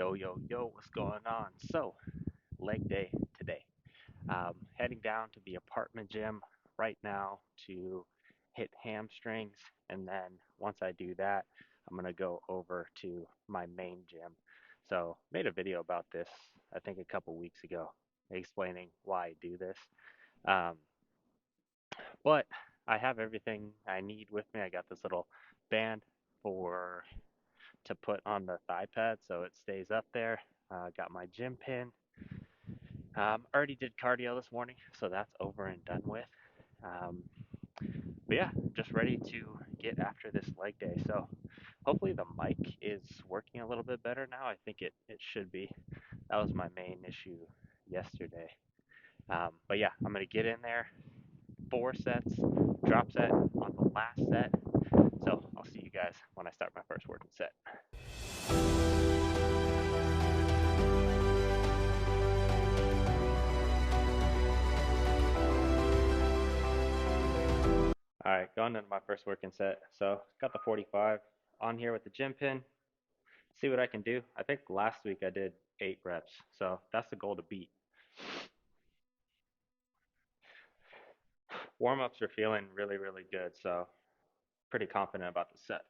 Yo, what's going on? So, leg day today. Heading down to the apartment gym right now to hit hamstrings, and then once I do that, I'm gonna go over to my main gym. So, made a video about this, I think a couple weeks ago, explaining why I do this. Um, but I have everything I need with me. I got this little band for to put on the thigh pad so it stays up there. Got my gym pin. Already did cardio this morning, so that's over and done with. Um, but yeah, just ready to get after this leg day. So hopefully the mic is working a little bit better now. I think it should be. That was my main issue yesterday. But yeah, I'm gonna get in there. 4 sets, drop set on the last set. So I'll see you guys when I start my first working set. All right, going into my first working set. So got the 45 on here with the gym pin. See what I can do. I think last week I did 8 reps, so that's the goal to beat. Warm ups are feeling really, really good, so pretty confident about the set.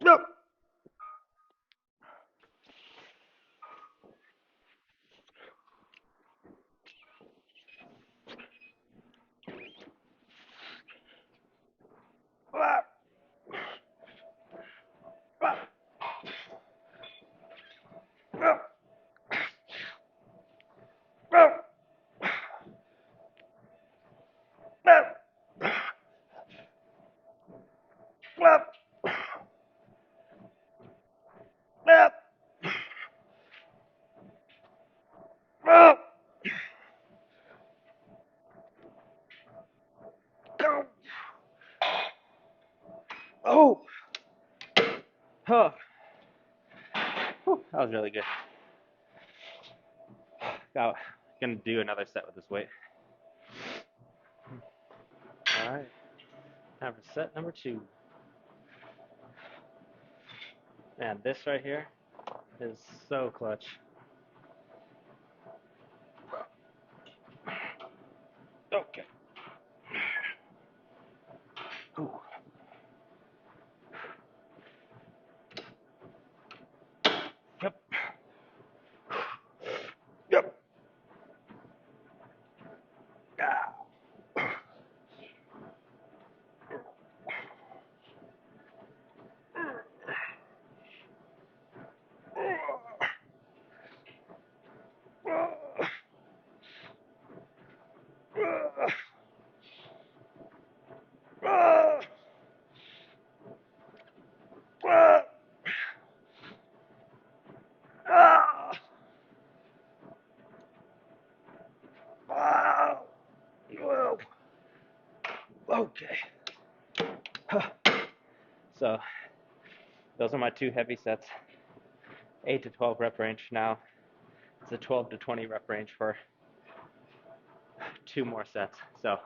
Yep. Oh, oh, that was really good. Gonna do another set with this weight. All right, time for set number 2. Man, this right here is so clutch. Okay. Ooh. Yep. Yep. Ah. Okay. So those are my 2 heavy sets, 8 to 12 rep range. Now it's a 12 to 20 rep range for 2 more sets. So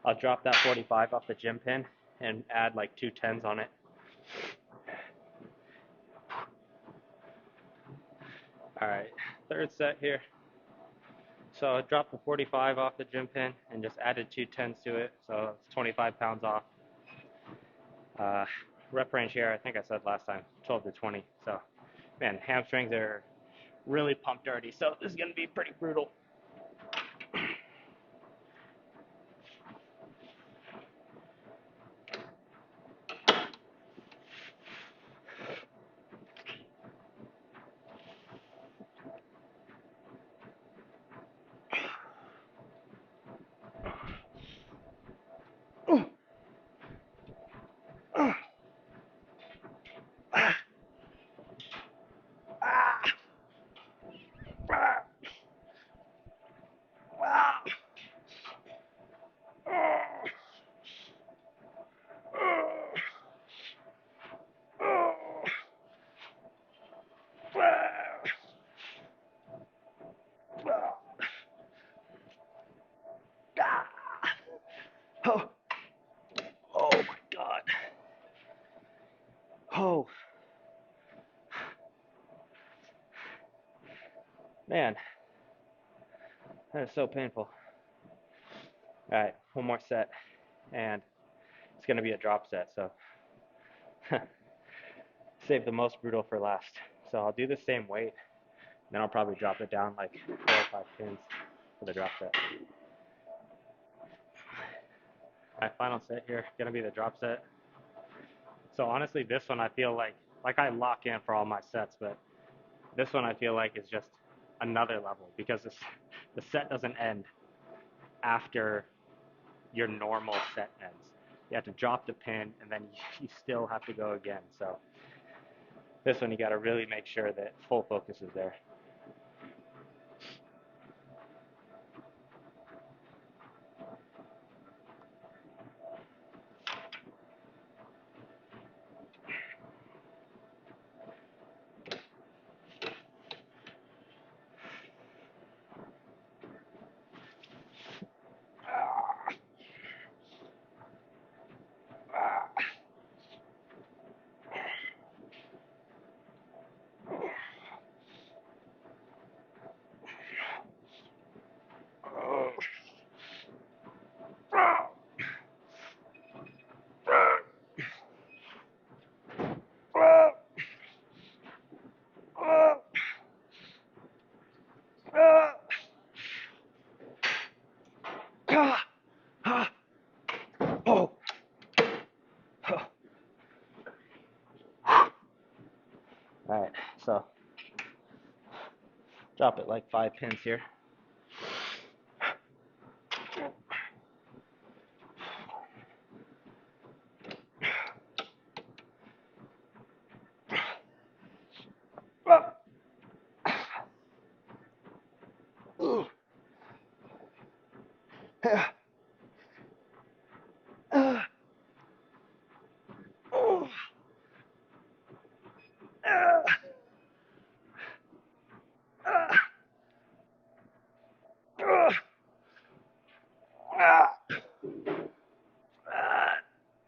I'll drop that 45 off the gym pin and add like 2 10s on it. All right, third set here. So I dropped the 45 off the gym pin and just added 2 10s to it. So it's 25 pounds off. Rep range here, I think I said last time, 12 to 20. So, man, hamstrings are really pumped already. So this is going to be pretty brutal. Man, that is so painful. All right, one more set, and it's gonna be a drop set. So save the most brutal for last. So I'll do the same weight, then I'll probably drop it down like 4 or 5 pins for the drop set. My final set here gonna be the drop set. So honestly, this one I feel like I lock in for all my sets, but this one I feel like is just another level because the set doesn't end after your normal set ends. You have to drop the pin and then you still have to go again. So this one you got to really make sure that full focus is there. All right, so drop it like 5 pins here.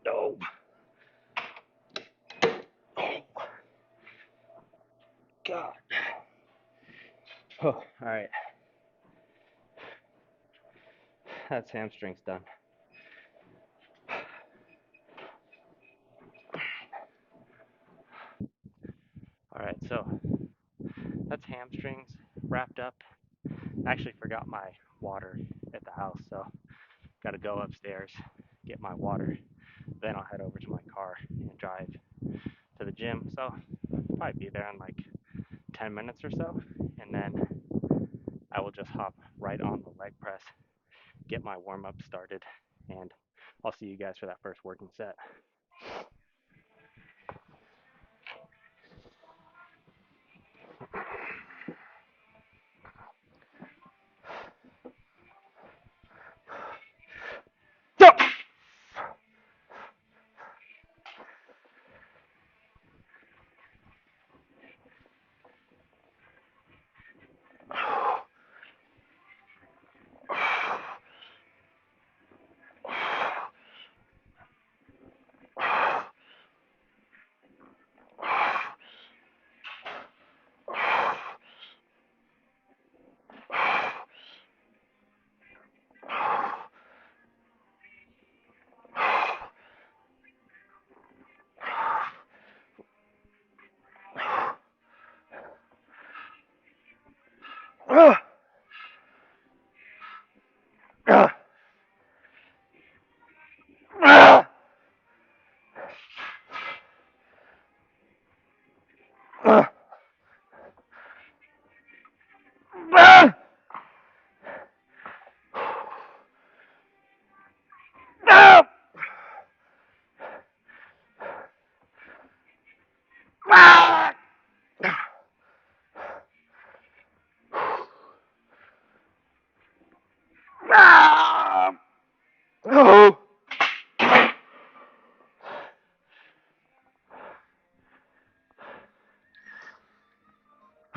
No. God. Oh, all right. That's hamstrings done. All right, so that's hamstrings wrapped up. I actually forgot my water at the house, so got to go upstairs, get my water. Then I'll head over to my car and drive to the gym. So I'll probably be there in like 10 minutes or so, and then I will just hop right on the leg press, get my warm up started, and I'll see you guys for that first working set.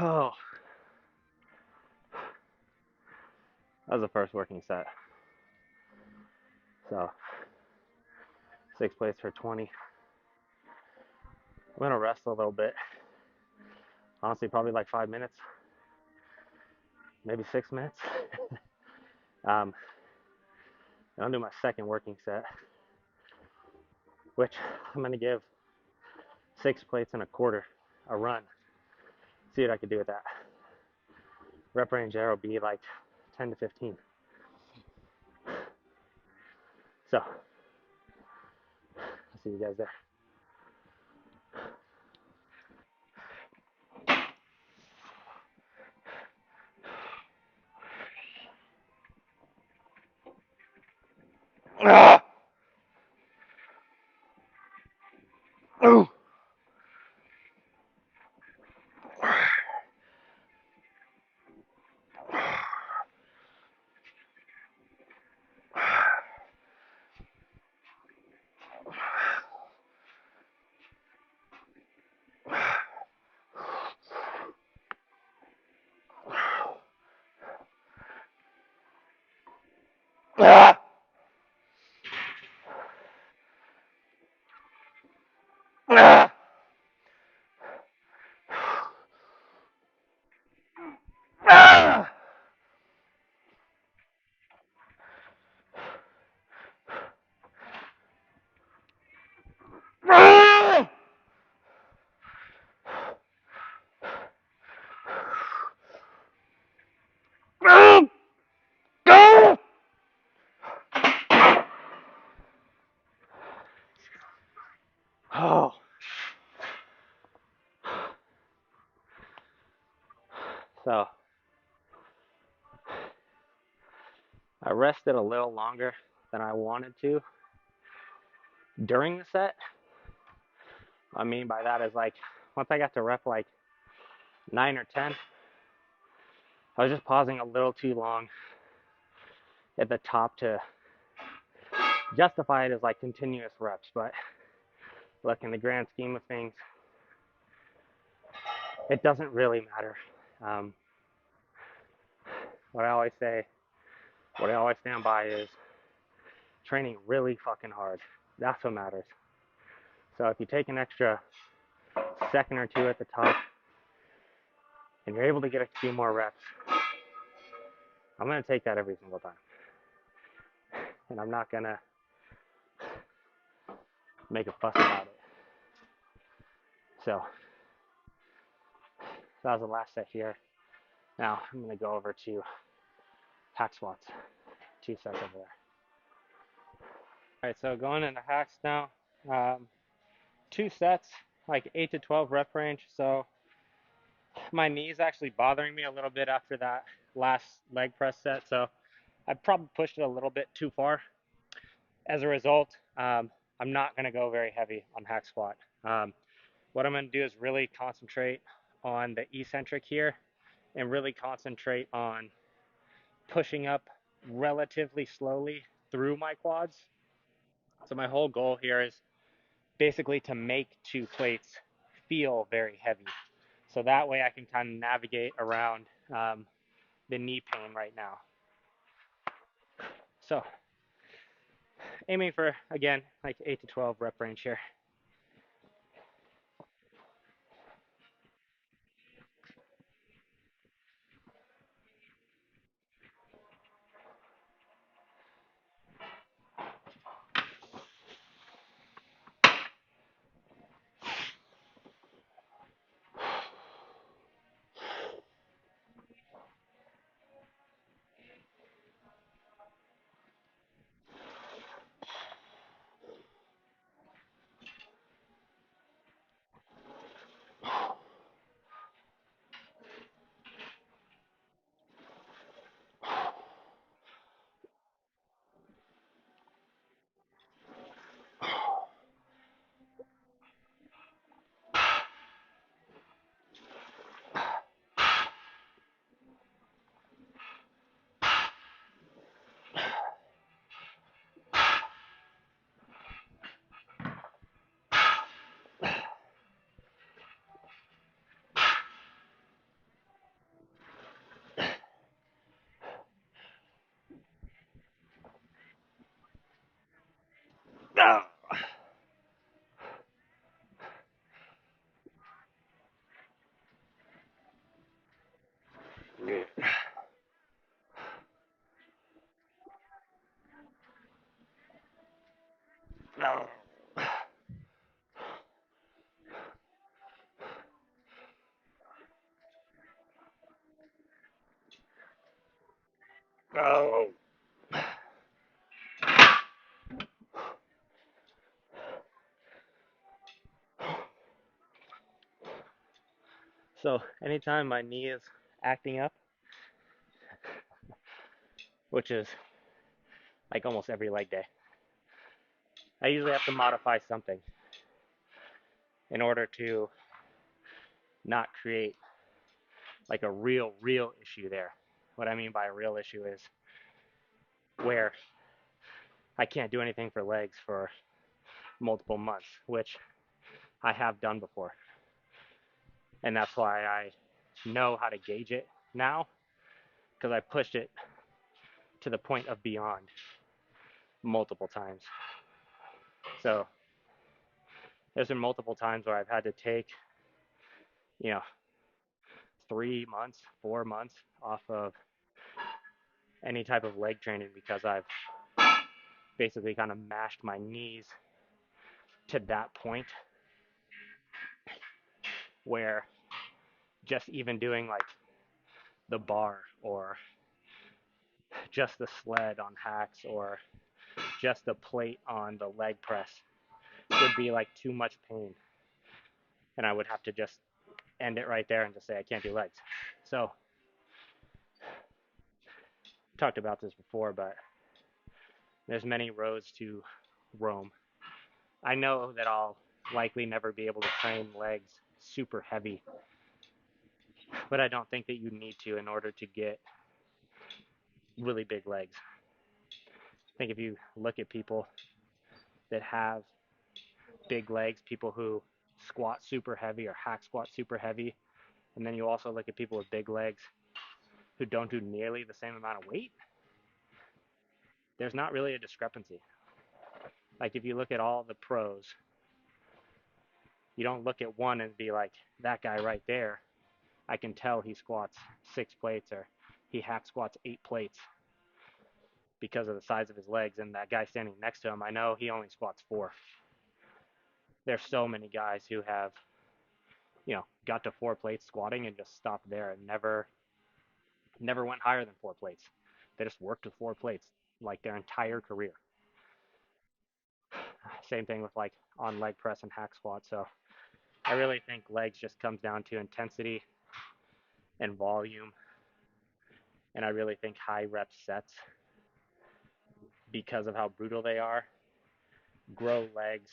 Oh, that was the first working set. So 6 plates for 20. I'm gonna rest a little bit. Honestly, probably like 5 minutes. maybe 6 minutes. um, and I'll do my second working set, which I'm going to give 6 plates and a quarter a run. See what I can do with that. Rep range there will be like 10 to 15. So, I'll see you guys there. Ah! Ooh. Ah! Ah! Ah! Ah! Ah! Ah! Oh, so I rested a little longer than I wanted to during the set. What I mean by that is like once I got to rep like 9 or 10, I was just pausing a little too long at the top to justify it as like continuous reps. But look, in the grand scheme of things, it doesn't really matter. Um, what I always say, what I always stand by is training really fucking hard. That's what matters. So if you take an extra second or two at the top and you're able to get a few more reps, I'm going to take that every single time. And I'm not going to make a fuss about it. So that was the last set here. Now I'm going to go over to hack squats. 2 sets over there. All right, so going into hacks now. 2 sets, like 8 to 12 rep range. So my knee's actually bothering me a little bit after that last leg press set. So I probably pushed it a little bit too far. As a result, I'm not going to go very heavy on hack squat. What I'm going to do is really concentrate on the eccentric here and really concentrate on pushing up relatively slowly through my quads. So my whole goal here is basically to make 2 plates feel very heavy. So that way I can kind of navigate around the knee pain right now. So aiming for, again, like 8 to 12 rep range here. No. Oh. So anytime my knee is acting up, which is like almost every leg day, I usually have to modify something in order to not create like a real issue there. What I mean by a real issue is where I can't do anything for legs for multiple months, which I have done before. And that's why I know how to gauge it now because I pushed it to the point of beyond multiple times. So there's been multiple times where I've had to take, you know, 3 months, 4 months off of any type of leg training because I've basically kind of mashed my knees to that point where just even doing like the bar or just the sled on hacks or just the plate on the leg press would be like too much pain. And I would have to just end it right there and just say, I can't do legs. So, talked about this before, but there's many roads to Rome. I know that I'll likely never be able to train legs super heavy, but I don't think that you need to in order to get really big legs. I think if you look at people that have big legs, people who squat super heavy or hack squat super heavy, and then you also look at people with big legs who don't do nearly the same amount of weight, there's not really a discrepancy. Like if you look at all the pros, you don't look at one and be like, that guy right there, I can tell he squats 6 plates or he hack squats 8 plates because of the size of his legs. And that guy standing next to him, I know he only squats 4. There's so many guys who have, got to 4 plates squatting and just stopped there and never went higher than 4 plates. They just worked with 4 plates like their entire career. Same thing with like on leg press and hack squat. So I really think legs just comes down to intensity and volume. And I really think high rep sets, because of how brutal they are, grow legs.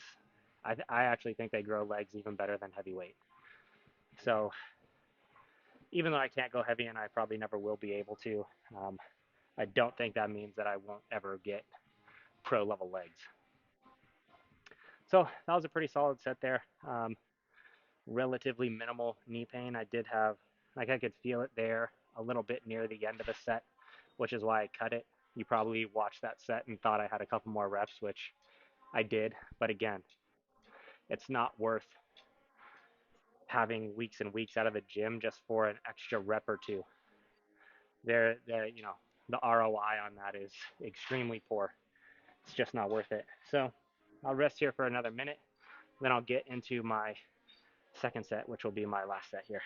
I actually think they grow legs even better than heavyweight. So even though I can't go heavy and I probably never will be able to, I don't think that means that I won't ever get pro level legs. So that was a pretty solid set there. Relatively minimal knee pain. I did have, like, I could feel it there a little bit near the end of the set, which is why I cut it. You probably watched that set and thought I had a couple more reps, which I did. But again, it's not worth having weeks and weeks out of the gym just for an extra rep or two. The ROI on that is extremely poor. It's just not worth it. So I'll rest here for another minute. Then I'll get into my second set, which will be my last set here.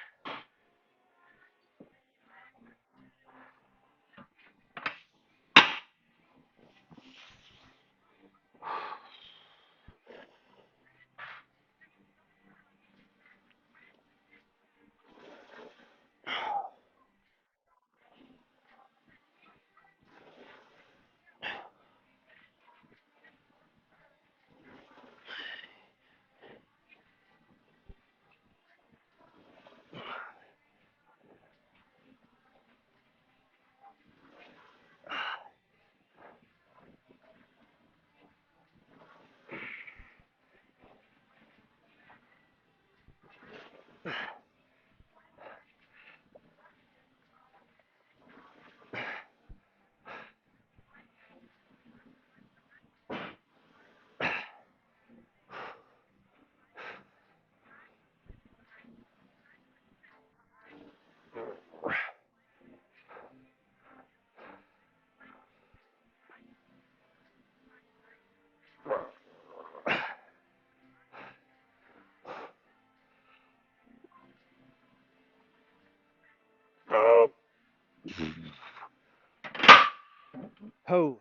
Oh,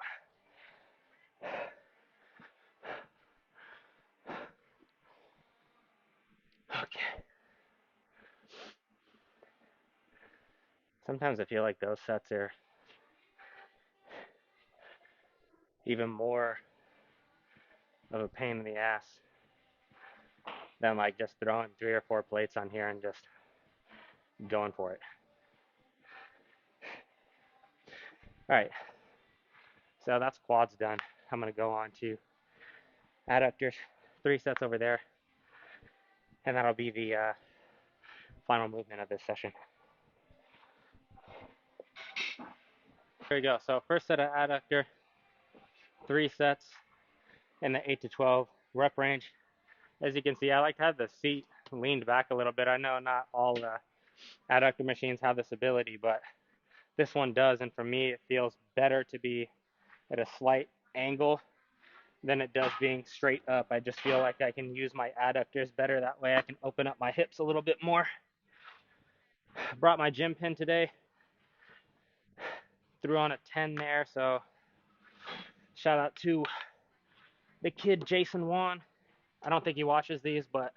okay. Sometimes I feel like those sets are even more of a pain in the ass than like just throwing 3 or 4 plates on here and just going for it. All right, so that's quads done. I'm gonna go on to adductors, 3 sets over there, and that'll be the final movement of this session. There you go. So first set of adductor, 3 sets in the 8 to 12 rep range. As you can see, I like to have the seat leaned back a little bit. I know not all adductor machines have this ability, but this one does, and for me, it feels better to be at a slight angle than it does being straight up. I just feel like I can use my adductors better. That way I can open up my hips a little bit more. Brought my gym pin today. Threw on a 10 there, so shout out to the kid Jason Wan. I don't think he watches these, but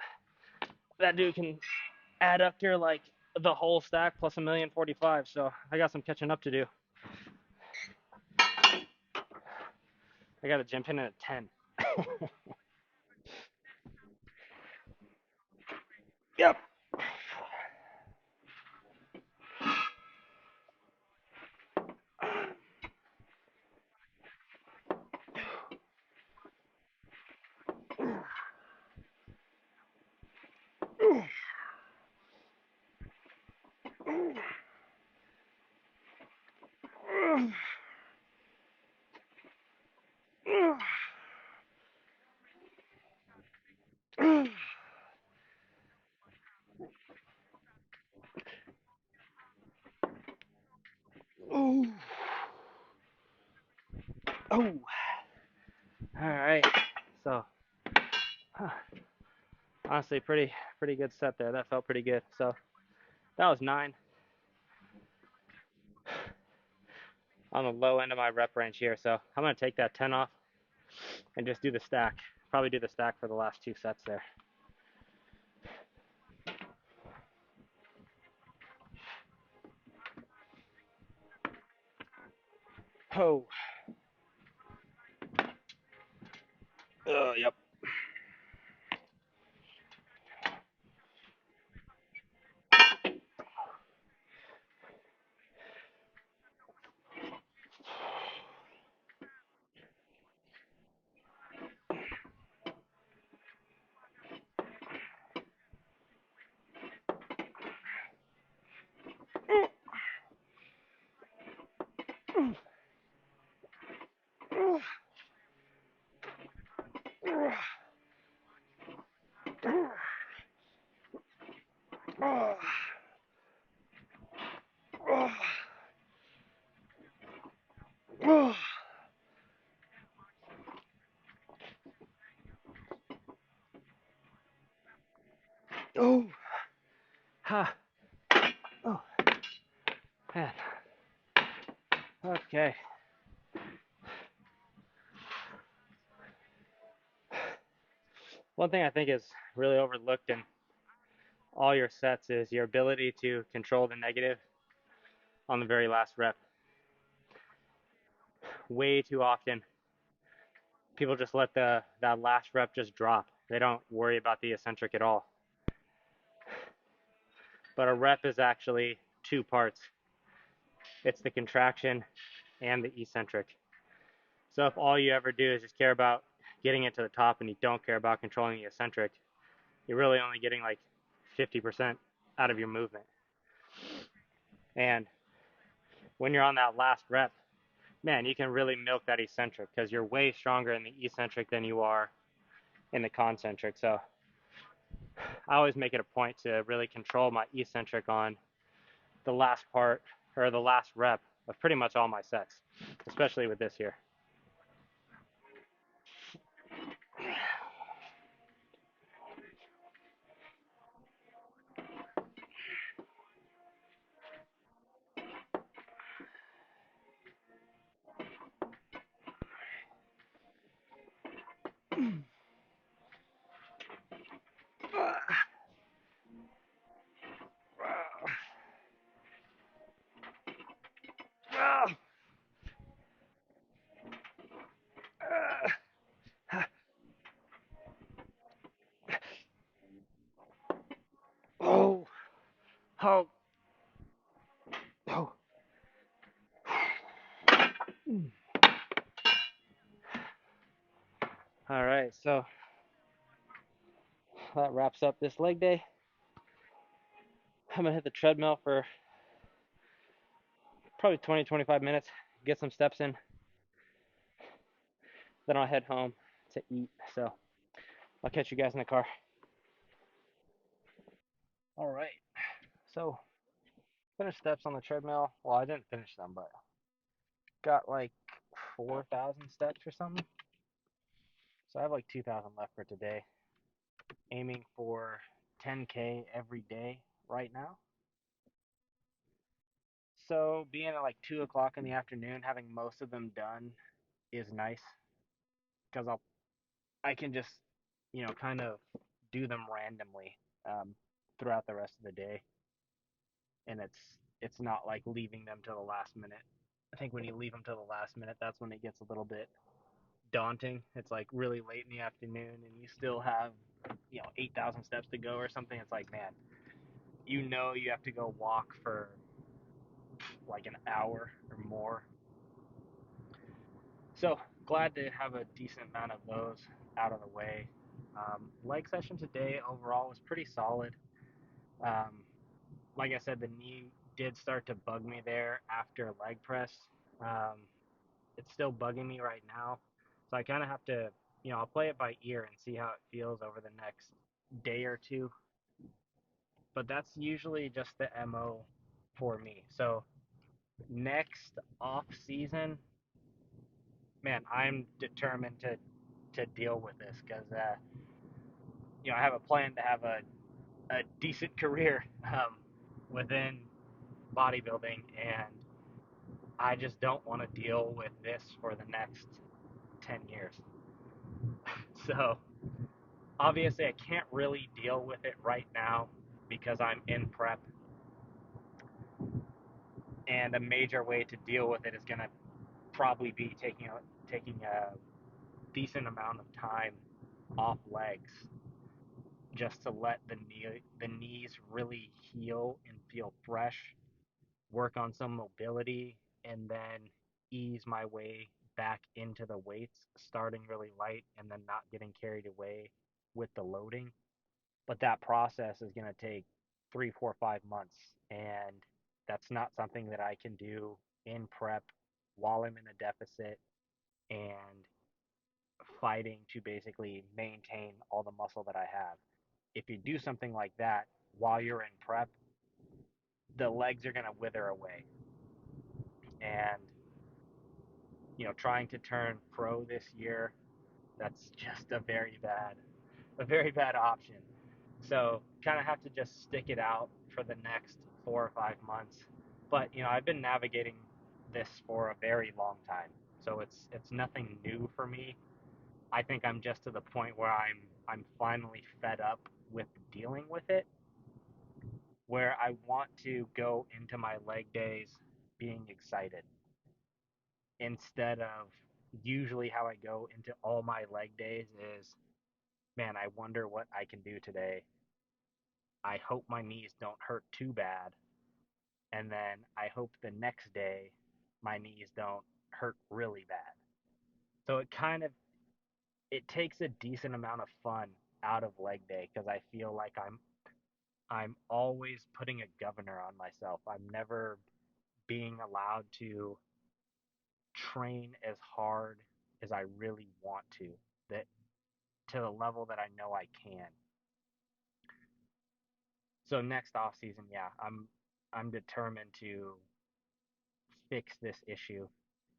that dude can adductor like the whole stack plus 1,045,000. So I got some catching up to do. I got a gym pin at a 10. Yep. Oh. Oh. All right. So, honestly, pretty good set there. That felt pretty good. So that was 9 on the low end of my rep range here. So I'm gonna take that 10 off and just do the stack. Probably do the stack for the last 2 sets there. Oh. Yep. Oh. Ha. Oh. Man. Okay. One thing I think is really overlooked in all your sets is your ability to control the negative on the very last rep. Way too often, people just let that last rep just drop. They don't worry about the eccentric at all. But a rep is actually 2 parts. It's the contraction and the eccentric. So if all you ever do is just care about getting it to the top and you don't care about controlling the eccentric, you're really only getting like 50% out of your movement. And when you're on that last rep, man, you can really milk that eccentric because you're way stronger in the eccentric than you are in the concentric. So I always make it a point to really control my eccentric on the last part or the last rep of pretty much all my sets, especially with this here. Oh, oh, oh. All right, so that wraps up this leg day. I'm gonna hit the treadmill for probably 20, 25 minutes, get some steps in, then I'll head home to eat. So I'll catch you guys in the car. All right, so finished steps on the treadmill. Well, I didn't finish them, but got like 4,000 steps or something. So I have like 2,000 left for today. Aiming for 10K every day right now. So being at like 2 o'clock in the afternoon, having most of them done is nice because I can just kind of do them randomly um, throughout the rest of the day, and it's not like leaving them till the last minute. I think when you leave them till the last minute, that's when it gets a little bit daunting. It's like really late in the afternoon, and you still have 8,000 steps to go or something. It's like, man, you have to go walk for like an hour or more. So glad to have a decent amount of those out of the way. Leg session today overall was pretty solid. Um, like I said, the knee did start to bug me there after leg press. Um, it's still bugging me right now, so I kind of have to, I'll play it by ear and see how it feels over the next day or two. But that's usually just the MO for me. So next off season, man, I'm determined to deal with this because I have a plan to have a decent career within bodybuilding, and I just don't want to deal with this for the next 10 years. So obviously, I can't really deal with it right now because I'm in prep, and a major way to deal with it is going to probably be taking a decent amount of time off legs just to let the knees really heal and feel fresh, work on some mobility, and then ease my way back into the weights, starting really light and then not getting carried away with the loading. But that process is going to take 3, 4, 5 months, and that's not something that I can do in prep while I'm in a deficit and fighting to basically maintain all the muscle that I have. If you do something like that while you're in prep, the legs are going to wither away. And, trying to turn pro this year, that's just a very bad option. So, kind of have to just stick it out for the next 4 or 5 months. But, I've been navigating this for a very long time. So it's nothing new for me. I think I'm just to the point where I'm finally fed up with dealing with it, where I want to go into my leg days being excited instead of usually how I go into all my leg days is, man, I wonder what I can do today. I hope my knees don't hurt too bad, and then I hope the next day my knees don't hurt really bad. So it takes a decent amount of fun out of leg day because I feel like I'm always putting a governor on myself. I'm never being allowed to train as hard as I really want that to the level that I know I can. So next off season, yeah, I'm determined to fix this issue.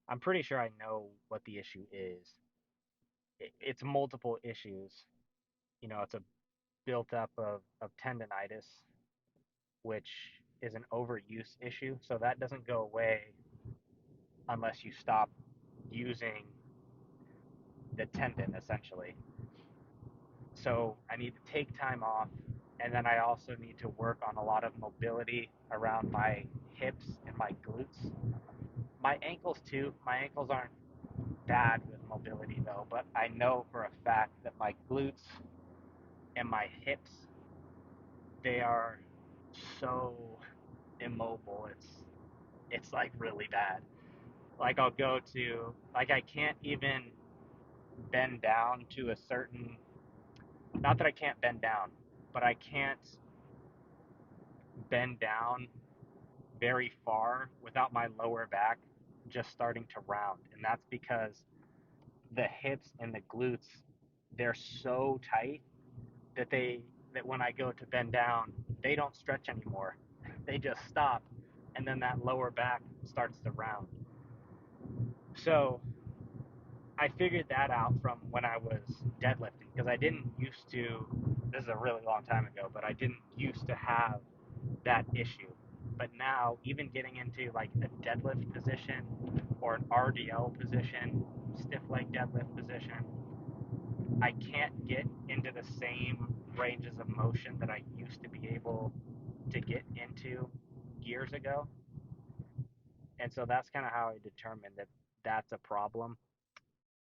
I'm pretty sure I know what the issue is. It's multiple issues. It's a built up of tendonitis, which is an overuse issue. So that doesn't go away unless you stop using the tendon essentially. So I need to take time off, and then I also need to work on a lot of mobility around my hips and my glutes. My ankles too. My ankles aren't bad with mobility though, but I know for a fact that my glutes and my hips, they are so immobile. It's like really bad. Like I'll go to like I can't even bend down to a certain, not that I can't bend down, but I can't bend down very far without my lower back just starting to round. And that's because the hips and the glutes, they're so tight that that when I go to bend down, they don't stretch anymore. They just stop, and then that lower back starts to round. So I figured that out from when I was deadlifting because I didn't used to. This is a really long time ago, but I didn't used to have that issue. But now, even getting into like a deadlift position or an RDL position, stiff leg deadlift position, I can't get into the same ranges of motion that I used to be able to get into years ago. And so that's kind of how I determined that that's a problem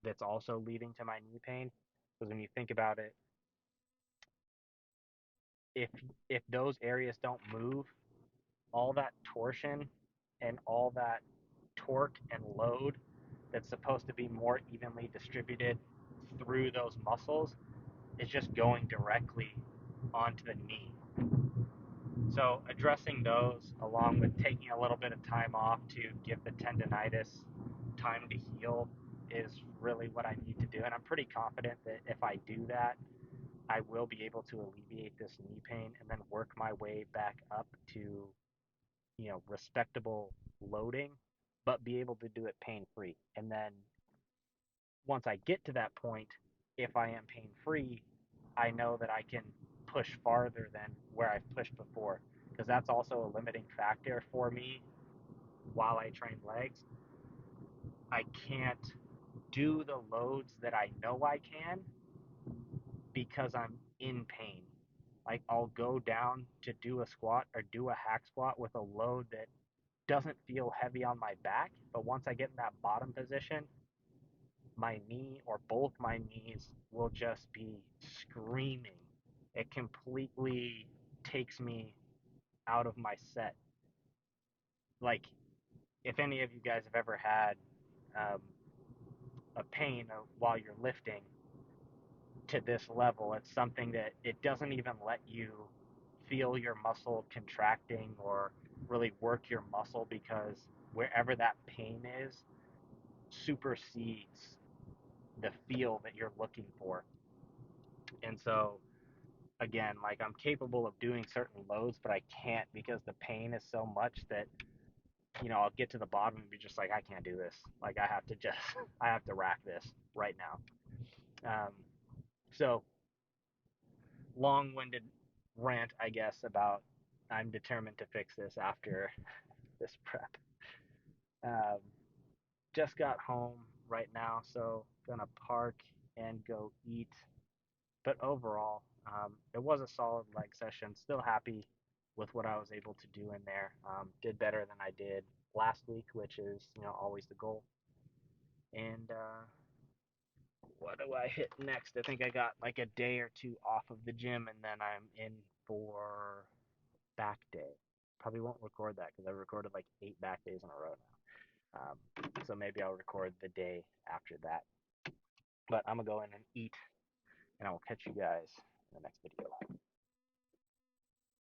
that's also leading to my knee pain. Because when you think about it, if if those areas don't move, all that torsion and all that torque and load that's supposed to be more evenly distributed through those muscles is just going directly onto the knee. So addressing those along with taking a little bit of time off to give the tendonitis time to heal is really what I need to do. And I'm pretty confident that if I do that, I will be able to alleviate this knee pain and then work my way back up to, respectable loading, but be able to do it pain free. And then once I get to that point, if I am pain free, I know that I can push farther than where I've pushed before. Because that's also a limiting factor for me while I train legs. I can't do the loads that I know I can because I'm in pain. Like I'll go down to do a squat or do a hack squat with a load that doesn't feel heavy on my back, but once I get in that bottom position, my knee or both my knees will just be screaming. It completely takes me out of my set. Like, if any of you guys have ever had um, a pain while you're lifting to this level, it's something that it doesn't even let you feel your muscle contracting or really work your muscle because wherever that pain is supersedes the feel that you're looking for. And so again, like I'm capable of doing certain loads, but I can't because the pain is so much that I'll get to the bottom and be just like, I can't do this. Like I have to just, I have to rack this right now. So long-winded rant, I guess, about I'm determined to fix this after this prep. Um, just got home right now, so gonna park and go eat. But overall, it was a solid leg session. Still happy with what I was able to do in there. Did better than I did last week, which is always the goal. And what do I hit next? I think I got like a day or two off of the gym, and then I'm in for back day. Probably won't record that because I recorded like 8 back days in a row now. So maybe I'll record the day after that. But I'm gonna go in and eat, and I will catch you guys in the next video.